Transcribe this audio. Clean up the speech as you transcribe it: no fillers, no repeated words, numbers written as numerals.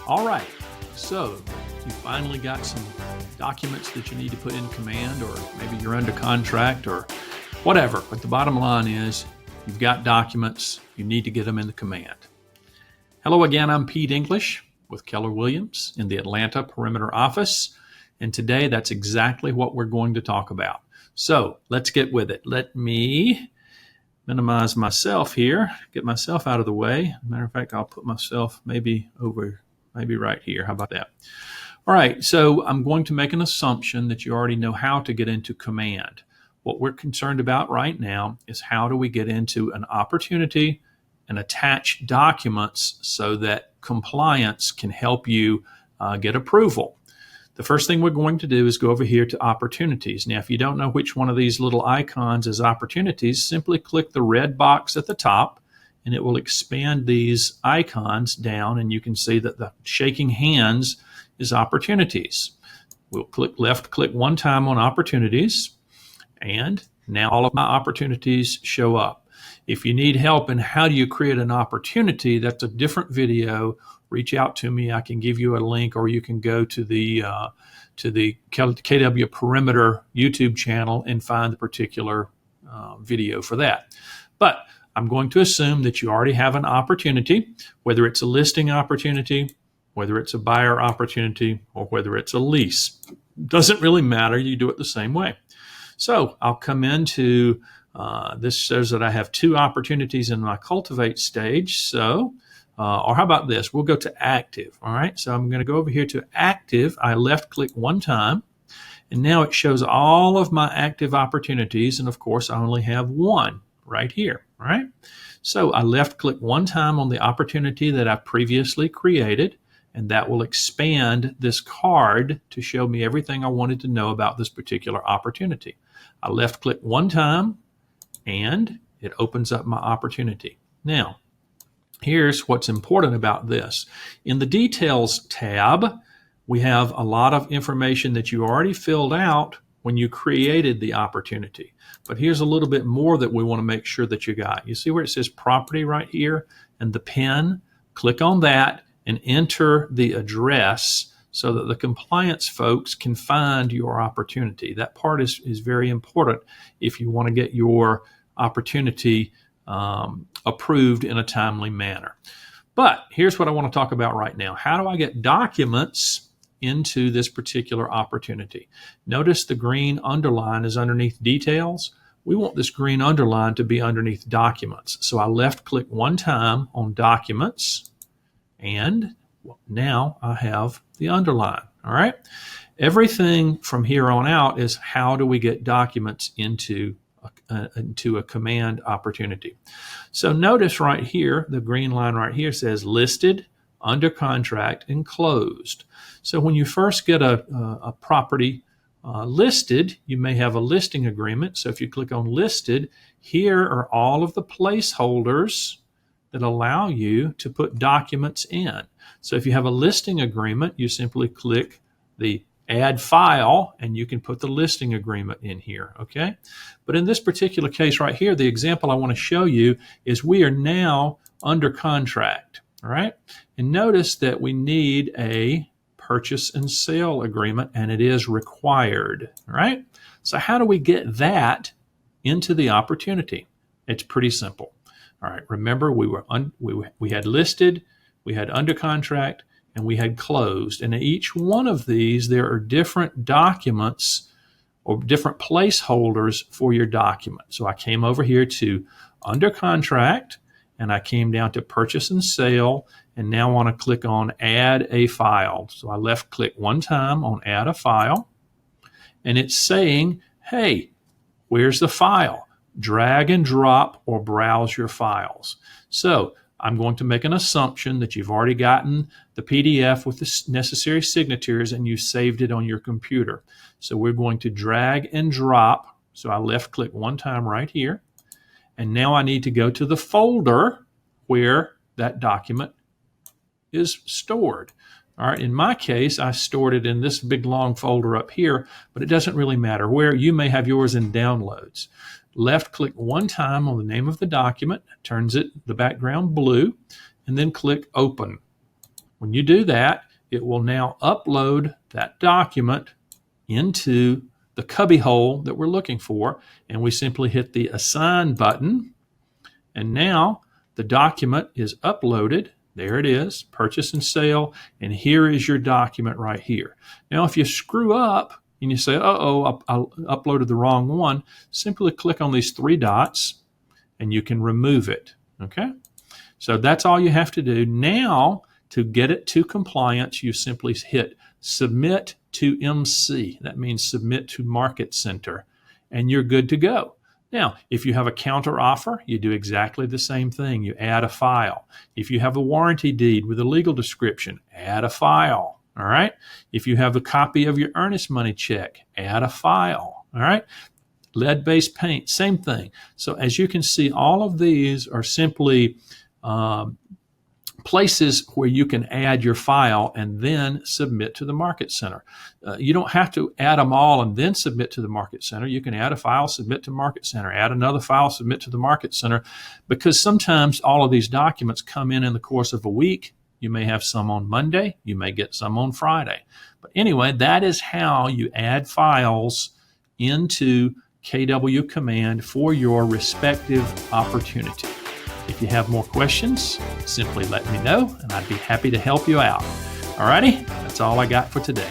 All right, so you finally got some documents that you need to put in command, or maybe you're under contract or whatever. But the bottom line is you've got documents, you need to get them into command. Hello again, I'm Pete English with Keller Williams in the Atlanta Perimeter office. And today that's exactly what we're going to talk about. So let's get with it. Let me minimize myself here, get myself out of the way. Matter of fact, I'll put myself maybe right here. How about that? All right, so I'm going to make an assumption that you already know how to get into command. What we're concerned about right now is how do we get into an opportunity and attach documents so that compliance can help you get approval. The first thing we're going to do is go over here to opportunities. Now, if you don't know which one of these little icons is opportunities, simply click the red box at the top and it will expand these icons down, and you can see that the shaking hands is opportunities. We'll left click one time on opportunities, and now all of my opportunities show up. If you need help in how do you create an opportunity, that's a different video. Reach out to me. I can give you a link, or you can go to the KW Perimeter YouTube channel and find the particular video for that. But I'm going to assume that you already have an opportunity, whether it's a listing opportunity, whether it's a buyer opportunity, or whether it's a lease. Doesn't really matter. You do it the same way. So I'll come into this says that I have two opportunities in my cultivate stage. So, or how about this? We'll go to active. All right. So I'm going to go over here to active. I left click one time, and now it shows all of my active opportunities. And of course, I only have one right here. All right. So I left click one time on the opportunity that I previously created, and that will expand this card to show me everything I wanted to know about this particular opportunity. I left click one time, and it opens up my opportunity. Now, here's what's important about this. In the details tab, we have a lot of information that you already filled out when you created the opportunity. But here's a little bit more that we want to make sure that you got. You see where it says property right here and the PIN? Click on that and enter the address so that the compliance folks can find your opportunity. That part is very important if you want to get your opportunity approved in a timely manner. But here's what I want to talk about right now. How do I get documents into this particular opportunity? Notice the green underline is underneath details. We want this green underline to be underneath documents. So I left click one time on documents, and now I have the underline. All right. Everything from here on out is how do we get documents into a command opportunity. So notice right here, the green line right here says listed, under contract, and closed. So when you first get a property listed, you may have a listing agreement. So if you click on listed, here are all of the placeholders that allow you to put documents in. So if you have a listing agreement, you simply click the add file and you can put the listing agreement in here, okay? But in this particular case right here, the example I want to show you is we are now under contract, all right? And notice that we need a purchase and sale agreement, and it is required, all right? So how do we get that into the opportunity? It's pretty simple. All right, remember we had listed, we had under contract, and we had closed. And in each one of these, there are different documents or different placeholders for your document. So I came over here to under contract, and I came down to purchase and sale, and now I want to click on add a file. So I left click one time on add a file, and it's saying, hey, where's the file? Drag and drop or browse your files. So I'm going to make an assumption that you've already gotten the PDF with the necessary signatures and you saved it on your computer. So we're going to drag and drop. So I left click one time right here. And now I need to go to the folder where that document is stored. All right, in my case, I stored it in this big long folder up here, but it doesn't really matter where. You may have yours in downloads. Left click one time on the name of the document, turns it the background blue, and then click open. When you do that, it will now upload that document into the cubbyhole that we're looking for, and we simply hit the Assign button, and now the document is uploaded. There it is, purchase and sale, and here is your document right here. Now, if you screw up and you say, uh-oh, I uploaded the wrong one, simply click on these three dots, and you can remove it, okay? So that's all you have to do. Now, to get it to compliance, you simply hit Submit to MC. That means Submit to Market Center, and you're good to go. Now, if you have a counter offer, you do exactly the same thing. You add a file. If you have a warranty deed with a legal description, add a file, all right? If you have a copy of your earnest money check, add a file, all right? Lead-based paint, same thing. So as you can see, all of these are simply places where you can add your file and then submit to the Market Center. You don't have to add them all and then submit to the Market Center. You can add a file, submit to Market Center, add another file, submit to the Market Center, because sometimes all of these documents come in the course of a week. You may have some on Monday, you may get some on Friday. But anyway, that is how you add files into KW Command for your respective opportunity. If you have more questions, simply let me know, and I'd be happy to help you out. Alrighty, that's all I got for today.